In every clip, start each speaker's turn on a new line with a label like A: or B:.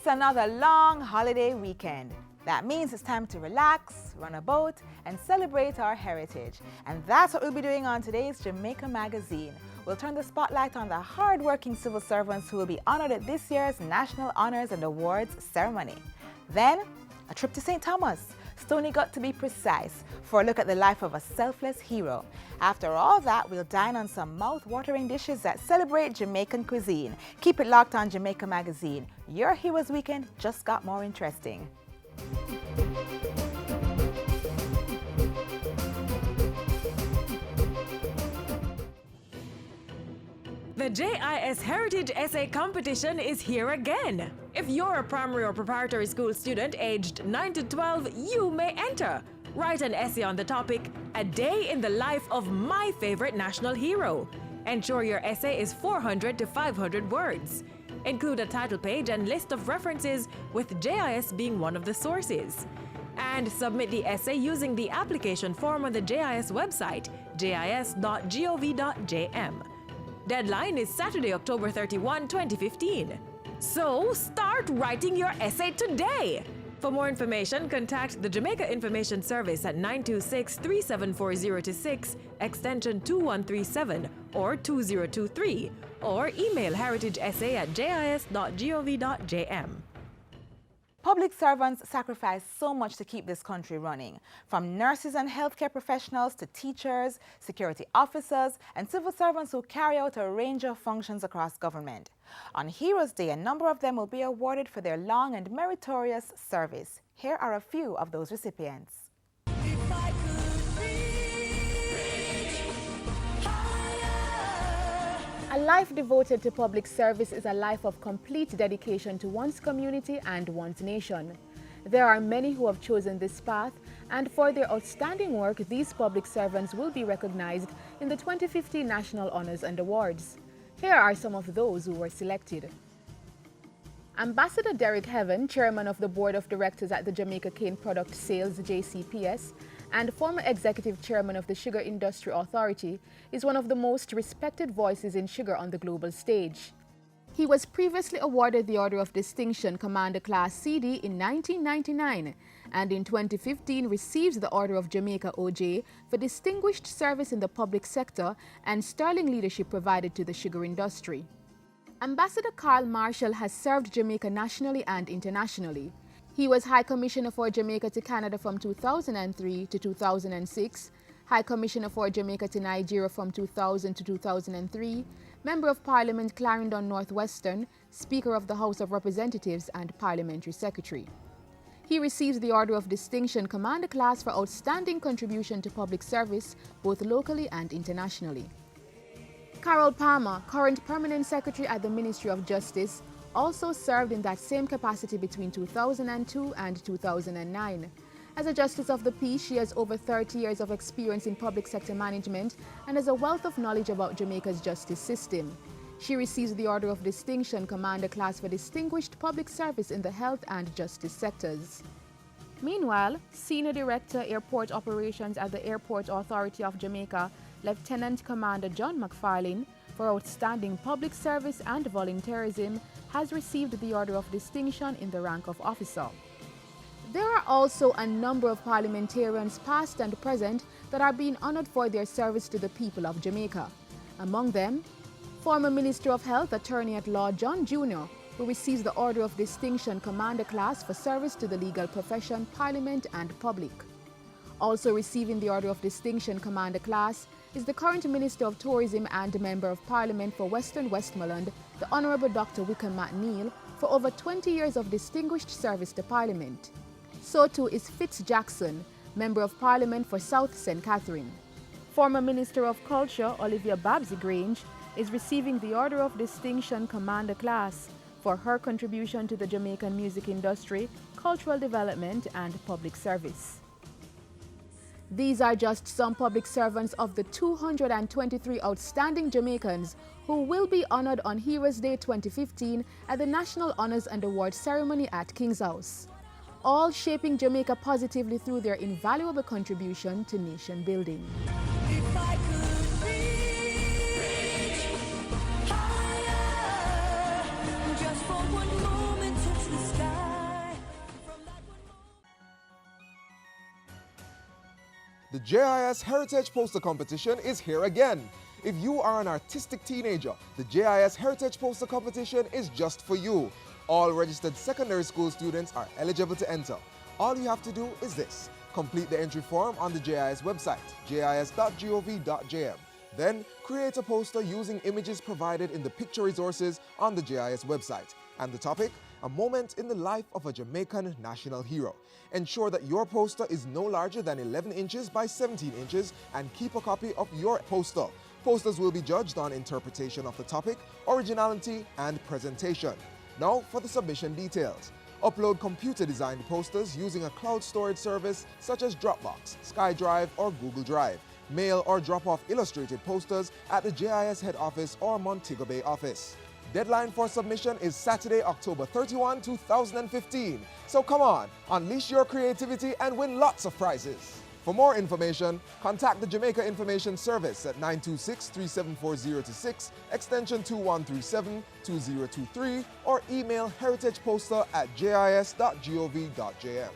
A: It's another long holiday weekend. That means it's time to relax, run a boat, and celebrate our heritage. And that's what we'll be doing on today's Jamaica Magazine. We'll turn the spotlight on the hard-working civil servants who will be honored at this year's National Honors and Awards ceremony. Then, a trip to St. Thomas, Stony Gut to be precise, for a look at the life of a selfless hero. After all that, we'll dine on some mouth-watering dishes that celebrate Jamaican cuisine. Keep it locked on Jamaica Magazine. Your Heroes Weekend just got more interesting.
B: The JIS Heritage Essay Competition is here again. If you're a primary or preparatory school student aged 9 to 12, you may enter. Write an essay on the topic, A Day in the Life of My Favorite National Hero. Ensure your essay is 400 to 500 words. Include a title page and list of references, with JIS being one of the sources. And submit the essay using the application form on the JIS website, jis.gov.jm. Deadline is Saturday, October 31, 2015. So start writing your essay today! For more information, contact the Jamaica Information Service at 926-374-026, extension 2137 or 2023, or email heritageessay@jis.gov.jm.
A: Public servants sacrifice so much to keep this country running, from nurses and healthcare professionals to teachers, security officers, and civil servants who carry out a range of functions across government. On Heroes Day, a number of them will be awarded for their long and meritorious service. Here are a few of those recipients.
C: A life devoted to public service is a life of complete dedication to one's community and one's nation. There are many who have chosen this path, and for their outstanding work, these public servants will be recognized in the 2015 National Honors and Awards. Here are some of those who were selected. Ambassador Derek Heaven, Chairman of the Board of Directors at the Jamaica Cane Product Sales JCPS, and former Executive Chairman of the Sugar Industry Authority, is one of the most respected voices in sugar on the global stage. He was previously awarded the Order of Distinction Commander Class CD in 1999, and in 2015 received the Order of Jamaica OJ for distinguished service in the public sector and sterling leadership provided to the sugar industry. Ambassador Carl Marshall has served Jamaica nationally and internationally. He was High Commissioner for Jamaica to Canada from 2003 to 2006, High Commissioner for Jamaica to Nigeria from 2000 to 2003, Member of Parliament Clarendon Northwestern, Speaker of the House of Representatives and Parliamentary Secretary. He receives the Order of Distinction Commander Class for outstanding contribution to public service, both locally and internationally. Carol Palmer, current Permanent Secretary at the Ministry of Justice, also served in that same capacity between 2002 and 2009. As a Justice of the Peace, she has over 30 years of experience in public sector management and has a wealth of knowledge about Jamaica's justice system. She receives the Order of Distinction Commander Class for distinguished public service in the health and justice sectors. Meanwhile, Senior Director Airport Operations at the Airport Authority of Jamaica, Lieutenant Commander John McFarlane, for outstanding public service and volunteerism, has received the Order of Distinction in the rank of officer. There are also a number of parliamentarians past and present that are being honored for their service to the people of Jamaica. Among them, former Minister of Health Attorney at Law John Jr., who receives the Order of Distinction Commander Class for service to the legal profession, Parliament and public. Also receiving the Order of Distinction Commander Class is the current Minister of Tourism and Member of Parliament for Western Westmoreland, the Honourable Dr. Wickham McNeil, for over 20 years of distinguished service to Parliament. So too is Fitz Jackson, Member of Parliament for South St. Catherine. Former Minister of Culture Olivia Babsy Grange is receiving the Order of Distinction Commander Class for her contribution to the Jamaican music industry, cultural development and public service. These are just some public servants of the 223 outstanding Jamaicans who will be honored on Heroes Day 2015 at the National Honors and Awards ceremony at King's House, all shaping Jamaica positively through their invaluable contribution to nation building.
D: If I could reach higher, just for one moment touch the sky.
E: JIS Heritage Poster Competition is here again. If you are an artistic teenager, the JIS Heritage Poster Competition is just for you. All registered secondary school students are eligible to enter. All you have to do is this: complete the entry form on the JIS website, jis.gov.jm. Then create a poster using images provided in the picture resources on the JIS website. And the topic: a moment in the life of a Jamaican national hero. Ensure that your poster is no larger than 11 inches by 17 inches and keep a copy of your poster. Posters will be judged on interpretation of the topic, originality, and presentation. Now for the submission details. Upload computer-designed posters using a cloud storage service such as Dropbox, SkyDrive, or Google Drive. Mail or drop off illustrated posters at the JIS head office or Montego Bay office. Deadline for submission is Saturday, October 31, 2015. So come on, unleash your creativity and win lots of prizes. For more information, contact the Jamaica Information Service at 926-374-026, extension 2137, 2023, or email heritageposter@jis.gov.jm.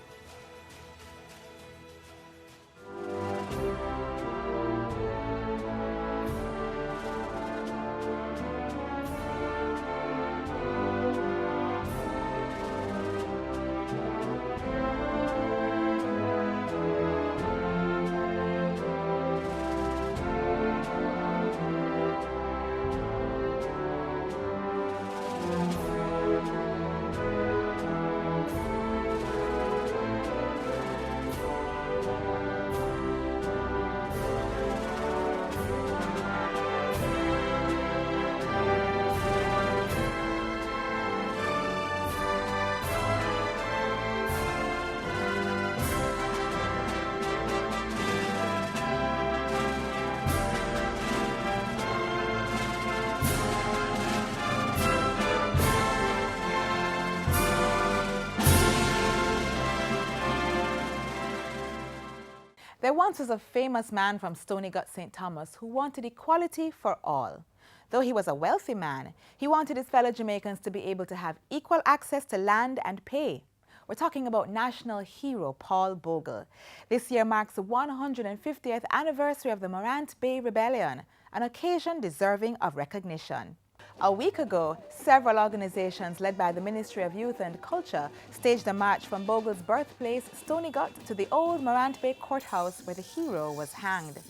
A: There once was a famous man from Stony Gut, St. Thomas, who wanted equality for all. Though he was a wealthy man, he wanted his fellow Jamaicans to be able to have equal access to land and pay. We're talking about national hero Paul Bogle. This year marks the 150th anniversary of the Morant Bay Rebellion, an occasion deserving of recognition. A week ago, several organizations led by the Ministry of Youth and Culture staged a march from Bogle's birthplace, Stony Gut, to the old Morant Bay Courthouse where the hero was hanged.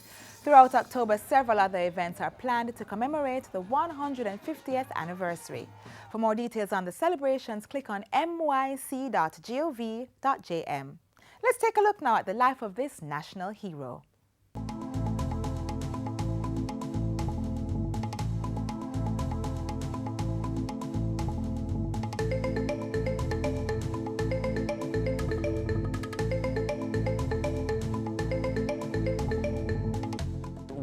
A: Throughout October, several other events are planned to commemorate the 150th anniversary. For more details on the celebrations, click on myc.gov.jm. Let's take a look now at the life of this national hero.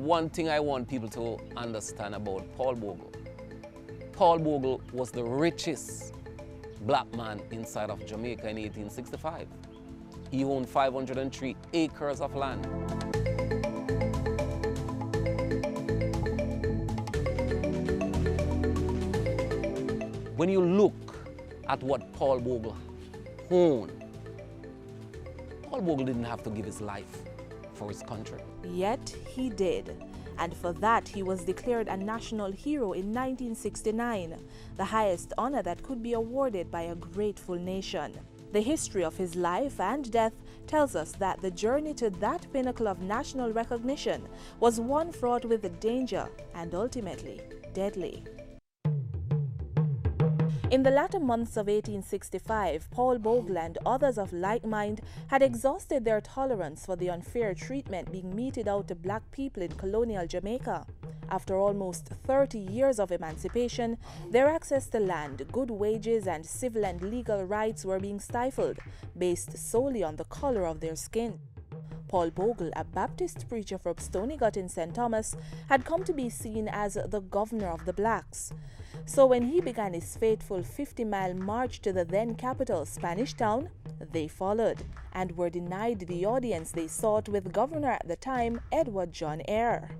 F: One thing I want people to understand about Paul Bogle. Paul Bogle was the richest black man inside of Jamaica in 1865. He owned 503 acres of land. When you look at what Paul Bogle owned, Paul Bogle didn't have to give his life for his country.
G: Yet he did. And for that, he was declared a national hero in 1969, the highest honor that could be awarded by a grateful nation. The history of his life and death tells us that the journey to that pinnacle of national recognition was one fraught with danger and ultimately deadly. In the latter months of 1865, Paul Bogle and others of like mind had exhausted their tolerance for the unfair treatment being meted out to black people in colonial Jamaica. After almost 30 years of emancipation, their access to land, good wages, and civil and legal rights were being stifled, based solely on the color of their skin. Paul Bogle, a Baptist preacher from Stony Gut in St. Thomas, had come to be seen as the governor of the blacks. So when he began his fateful 50-mile march to the then capital, Spanish Town, they followed and were denied the audience they sought with Governor at the time, Edward John Eyre.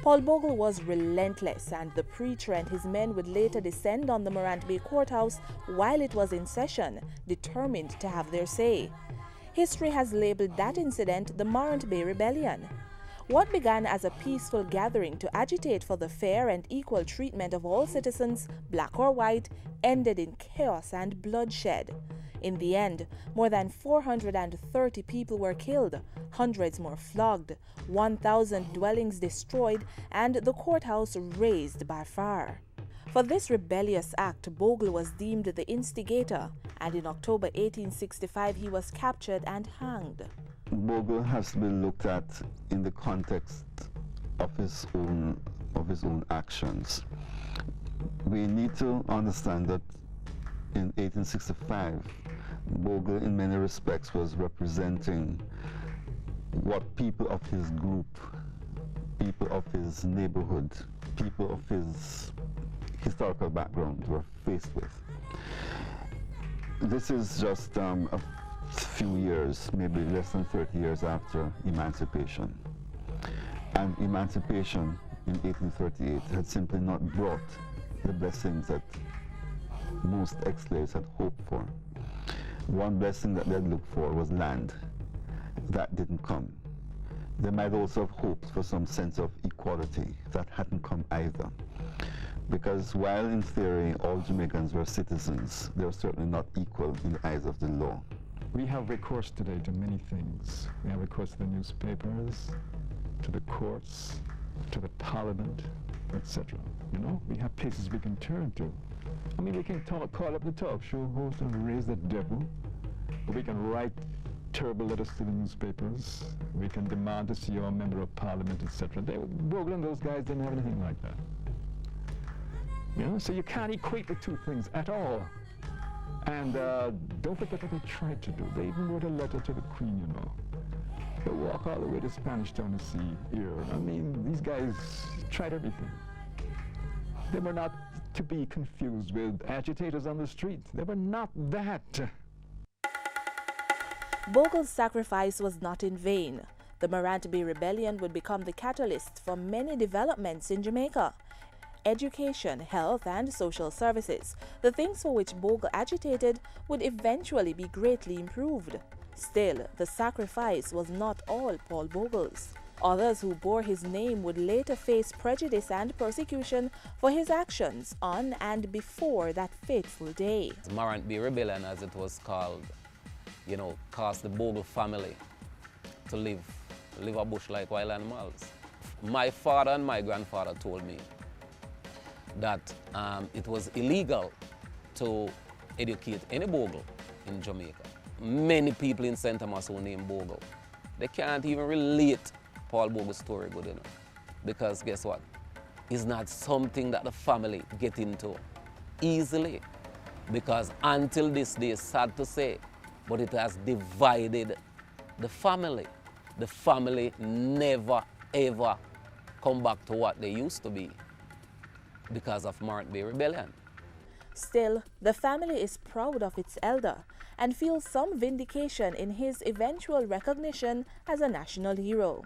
G: Paul Bogle was relentless, and the preacher and his men would later descend on the Morant Bay Courthouse while it was in session, determined to have their say. History has labeled that incident the Morant Bay Rebellion. What began as a peaceful gathering to agitate for the fair and equal treatment of all citizens, black or white, ended in chaos and bloodshed. In the end, more than 430 people were killed, hundreds more flogged, 1,000 dwellings destroyed, and the courthouse razed by fire. For this rebellious act, Bogle was deemed the instigator, and in October 1865 he was captured and hanged.
H: Bogle has to be looked at in the context of his own actions. We need to understand that in 1865, Bogle in many respects was representing what people of his group, people of his neighborhood, people of his historical background were faced with. This is just a few years, maybe less than 30 years after emancipation. And emancipation in 1838 had simply not brought the blessings that most ex-slaves had hoped for. One blessing that they'd looked for was land. That didn't come. They might also have hoped for some sense of equality. That hadn't come either. Because while in theory all Jamaicans were citizens, they were certainly not equal in the eyes of the law.
I: We have recourse today to many things. We have recourse to the newspapers, to the courts, to the parliament, etc. You know, we have places we can turn to. I mean, we can call up the talk show host and raise the devil. Or we can write terrible letters to the newspapers. We can demand to see our member of parliament, etc. Bogle and those guys didn't have anything like that. You know, so you can't equate the two things at all. And don't forget what they tried to do. They even wrote a letter to the Queen, you know. They walk all the way to Spanish Town to see here. I mean, these guys tried everything. They were not to be confused with agitators on the street. They were not that.
G: Bogle's sacrifice was not in vain. The Morant Bay Rebellion would become the catalyst for many developments in Jamaica. Education, health, and social services, the things for which Bogle agitated, would eventually be greatly improved. Still, the sacrifice was not all Paul Bogle's. Others who bore his name would later face prejudice and persecution for his actions on and before that fateful day.
F: The Morant Bay Rebellion, as it was called, you know, caused the Bogle family to live a bush like wild animals. My father and my grandfather told me that it was illegal to educate any Bogle in Jamaica. Many people in St. Thomas who name Bogle, they can't even relate Paul Bogle's story good enough. Because guess what? It's not something that the family get into easily. Because until this day, sad to say, but it has divided the family. The family never ever come back to what they used to be because of Morant Bay Rebellion.
G: Still, the family is proud of its elder and feels some vindication in his eventual recognition as a national hero.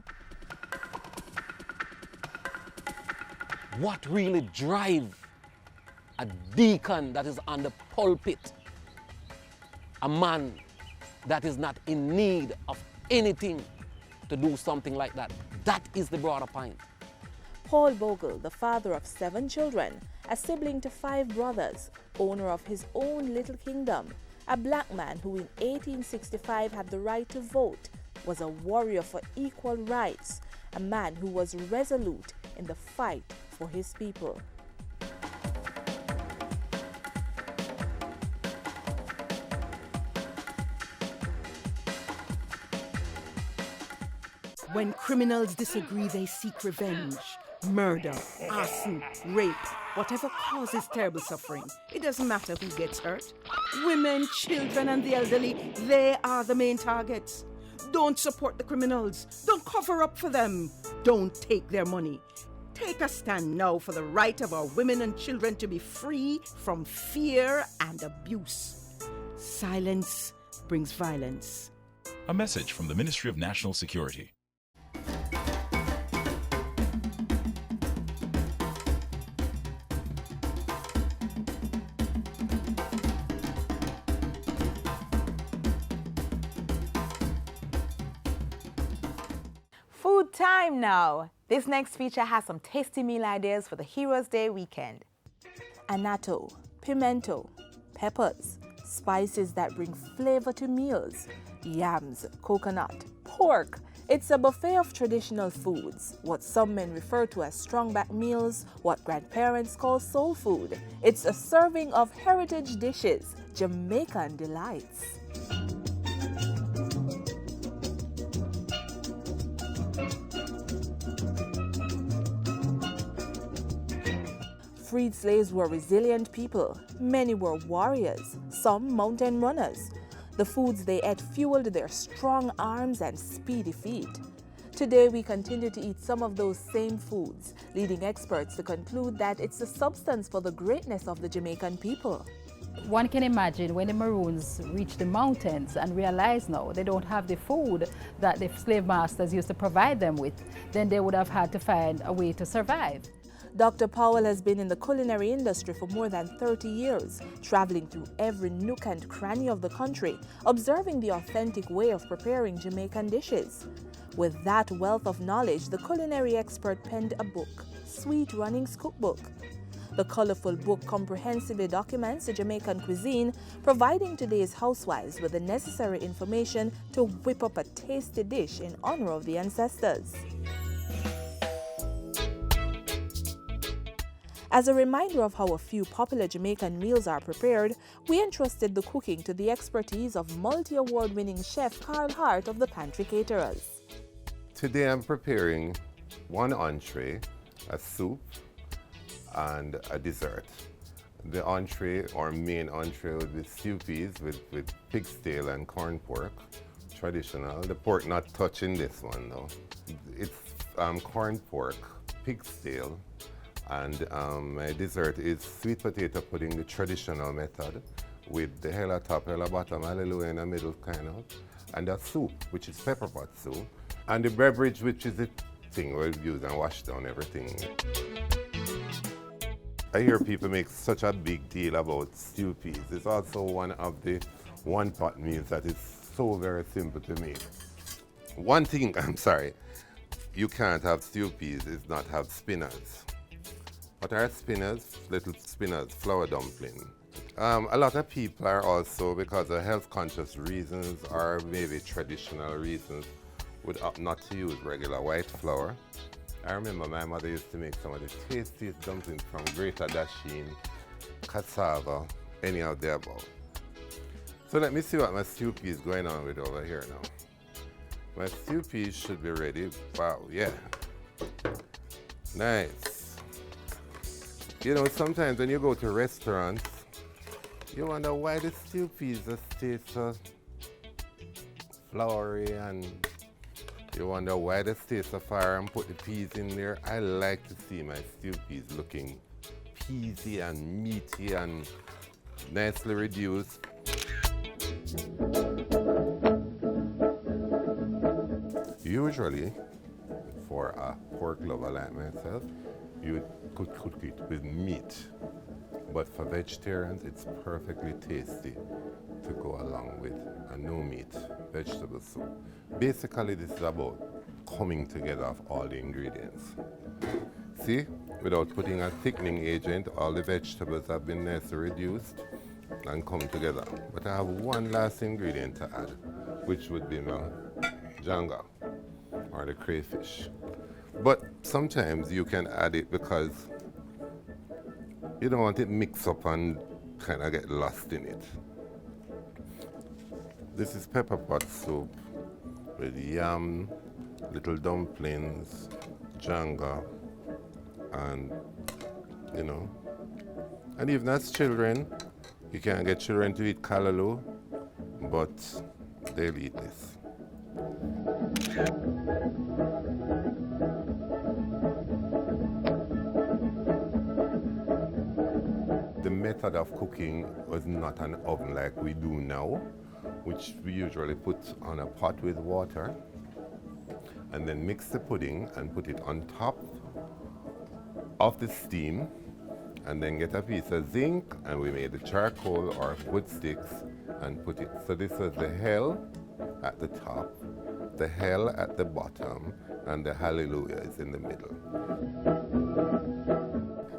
F: What really drives a deacon that is on the pulpit, a man that is not in need of anything to do something like that? That is the broader point.
G: Paul Bogle, the father of 7 children, a sibling to 5 brothers, owner of his own little kingdom, a black man who in 1865 had the right to vote, was a warrior for equal rights, a man who was resolute in the fight for his people.
J: When criminals disagree, they seek revenge. Murder, arson, rape, whatever causes terrible suffering. It doesn't matter who gets hurt. Women, children, and the elderly, they are the main targets. Don't support the criminals. Don't cover up for them. Don't take their money. Take a stand now for the right of our women and children to be free from fear and abuse. Silence brings violence.
K: A message from the Ministry of National Security.
A: Food time now. This next feature has some tasty meal ideas for the Heroes Day weekend.
G: Annatto, pimento, peppers, spices that bring flavor to meals, yams, coconut, pork. It's a buffet of traditional foods, what some men refer to as strong-back meals, what grandparents call soul food. It's a serving of heritage dishes, Jamaican delights. Freed slaves were resilient people. Many were warriors, some mountain runners. The foods they ate fueled their strong arms and speedy feet. Today, we continue to eat some of those same foods, leading experts to conclude that it's the substance for the greatness of the Jamaican people.
L: One can imagine when the Maroons reach the mountains and realize now they don't have the food that the slave masters used to provide them with, then they would have had to find a way to survive.
G: Dr. Powell has been in the culinary industry for more than 30 years, traveling through every nook and cranny of the country, observing the authentic way of preparing Jamaican dishes. With that wealth of knowledge, the culinary expert penned a book, Sweet Runnings Cookbook. The colorful book comprehensively documents the Jamaican cuisine, providing today's housewives with the necessary information to whip up a tasty dish in honor of the ancestors. As a reminder of how a few popular Jamaican meals are prepared, we entrusted the cooking to the expertise of multi-award-winning chef Carl Hart of the Pantry Caterers.
M: Today I'm preparing one entree, a soup, and a dessert. The entree or main entree would be stew peas with pig's tail and corn pork, traditional. The pork not touching this one though. It's corn pork, pig's tail, and my dessert is sweet potato pudding, the traditional method, with the hella top, hella bottom, hallelujah in the middle kind of, and a soup, which is pepper pot soup, and the beverage, which is the thing we'll use and wash down everything. I hear people make such a big deal about stew peas. It's also one of the one-pot meals that is so very simple to make. One thing, you can't have stew peas is not have spinners. What are spinners? Little spinners, flour dumpling. A lot of people are also, because of health-conscious reasons or maybe traditional reasons, would opt not to use regular white flour. I remember my mother used to make some of the tastiest dumplings from Greater Dasheen, cassava, any of the above. So let me see what my stew pea is going on with over here now. My stew peas should be ready. Wow, yeah. Nice. You know, sometimes when you go to restaurants, you wonder why the stew peas just taste so floury, and you wonder why they stay so far and put the peas in there. I like to see my stew peas looking peasy and meaty and nicely reduced. Usually, for a pork lover like myself, you could cook it with meat. But for vegetarians, it's perfectly tasty to go along with a no-meat vegetable soup. Basically, this is about coming together of all the ingredients. See, without putting a thickening agent, all the vegetables have been nicely reduced and come together. But I have one last ingredient to add, which would be my janga, or the crayfish. But sometimes you can add it because you don't want it mixed up and kind of get lost in it. This is pepper pot soup with yam, little dumplings, janga, and and even as children, you can get children to eat callaloo, but they'll eat this. The method of cooking was not an oven like we do now, which we usually put on a pot with water and then mix the pudding and put it on top of the steam, and then get a piece of zinc, and we made the charcoal or wood sticks and put it. So this was the hell at the top, got the hell at the bottom and the hallelujah is in the middle.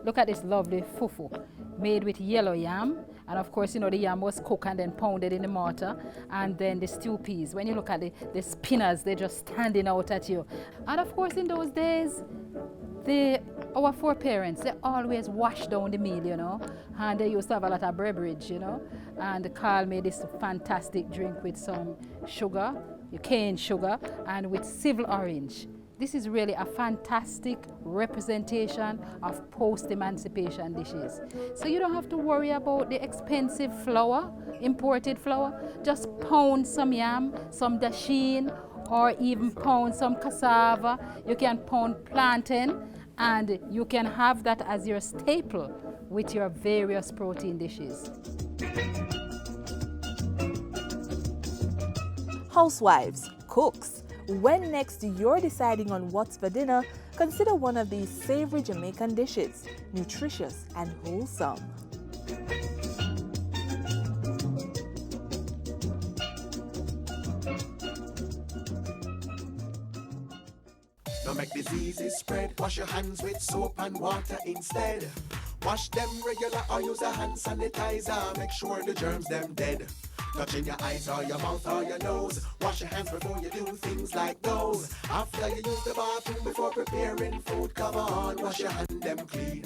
L: Look at this lovely fufu made with yellow yam. And of course, you know, the yam was cooked and then pounded in the mortar. And then the stew peas. When you look at the spinners, they're just standing out at you. And of course, in those days, our foreparents, they always washed down the meal, you know. And they used to have a lot of beverage, you know. And Carl made this fantastic drink with some sugar, cane sugar, and with civil orange. This is really a fantastic representation of post-emancipation dishes. So you don't have to worry about the expensive flour, imported flour. Just pound some yam, some dasheen, or even pound some cassava. You can pound plantain, and you can have that as your staple with your various protein dishes.
G: Housewives, cooks, when next you're deciding on what's for dinner, consider one of these savory Jamaican dishes, nutritious and wholesome.
N: Don't make diseases spread. Wash your hands with soap and water instead. Wash them regular or use a hand sanitizer. Make sure the germs them dead. Touching your eyes or your mouth or your nose. Wash your hands before you do things like those. After you use the bathroom before preparing food, come on, wash your hand them clean.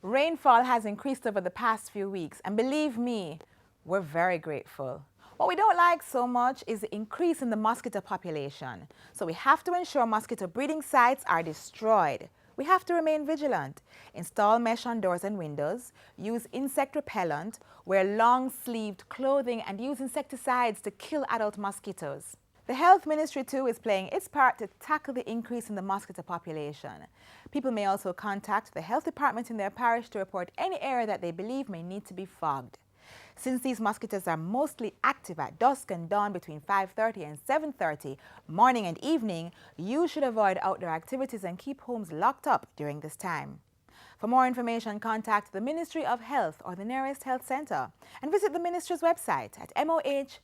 A: Rainfall has increased over the past few weeks, and believe me, we're very grateful. What we don't like so much is the increase in the mosquito population. So we have to ensure mosquito breeding sites are destroyed. We have to remain vigilant, install mesh on doors and windows, use insect repellent, wear long-sleeved clothing, and use insecticides to kill adult mosquitoes. The Health Ministry, too, is playing its part to tackle the increase in the mosquito population. People may also contact the health department in their parish to report any area that they believe may need to be fogged. Since these mosquitoes are mostly active at dusk and dawn between 5:30 and 7:30, morning and evening, you should avoid outdoor activities and keep homes locked up during this time. For more information, contact the Ministry of Health or the nearest health center and visit the ministry's website at moh.gov.jm.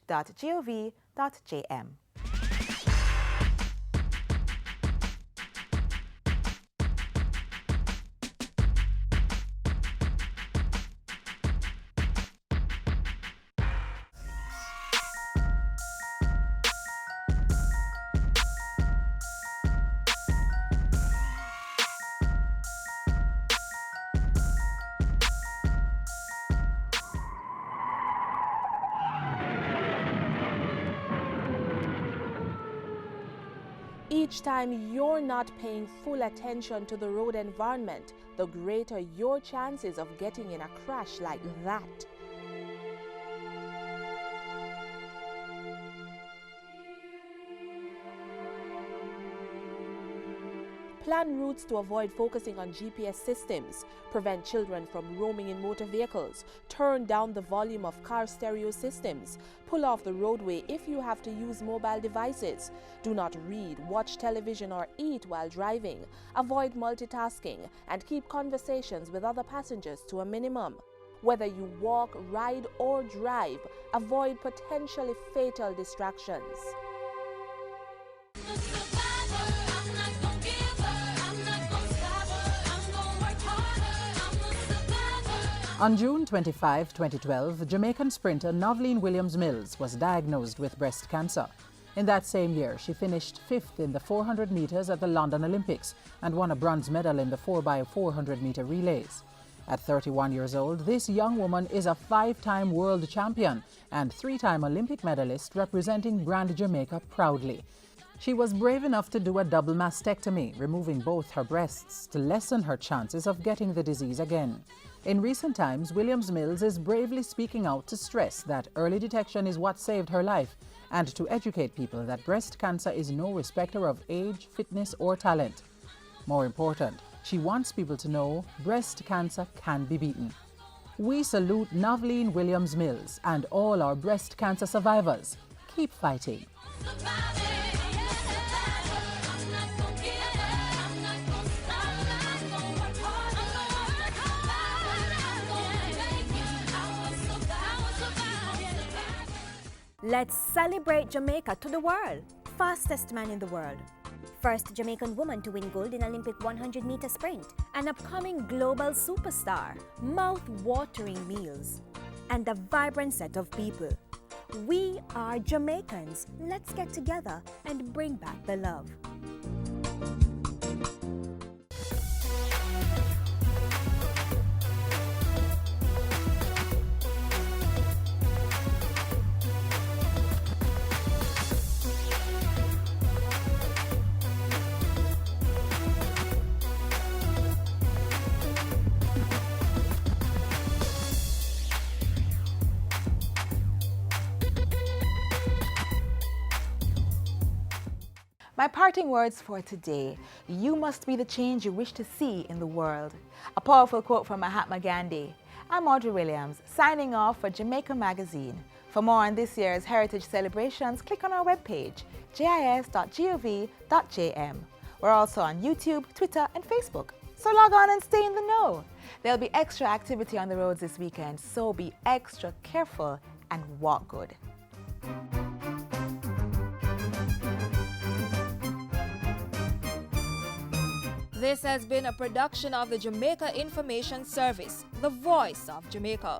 G: Each time you're not paying full attention to the road environment, the greater your chances of getting in a crash like that. Plan routes to avoid focusing on GPS systems, prevent children from roaming in motor vehicles, turn down the volume of car stereo systems, pull off the roadway if you have to use mobile devices, do not read, watch television or eat while driving, avoid multitasking, and keep conversations with other passengers to a minimum. Whether you walk, ride or drive, avoid potentially fatal distractions.
O: On June 25, 2012, Jamaican sprinter Noveline Williams-Mills was diagnosed with breast cancer. In that same year, she finished 5th in the 400 meters at the London Olympics and won a bronze medal in the 4x400 meter relays. At 31 years old, this young woman is a 5-time world champion and 3-time Olympic medalist representing Brand Jamaica proudly. She was brave enough to do a double mastectomy, removing both her breasts to lessen her chances of getting the disease again. In recent times, Williams-Mills is bravely speaking out to stress that early detection is what saved her life and to educate people that breast cancer is no respecter of age, fitness, or talent. More important, she wants people to know breast cancer can be beaten. We salute Noveline Williams-Mills and all our breast cancer survivors. Keep fighting.
P: Let's celebrate Jamaica to the world. Fastest man in the world. First Jamaican woman to win gold in Olympic 100-meter sprint. An upcoming global superstar. Mouth-watering meals. And a vibrant set of people. We are Jamaicans. Let's get together and bring back the love.
A: My parting words for today: you must be the change you wish to see in the world. A powerful quote from Mahatma Gandhi. I'm Audrey Williams, signing off for Jamaica Magazine. For more on this year's Heritage celebrations, click on our webpage, jis.gov.jm. We're also on YouTube, Twitter, and Facebook. So log on and stay in the know. There'll be extra activity on the roads this weekend, so be extra careful and walk good.
Q: This has been a production of the Jamaica Information Service, the voice of Jamaica.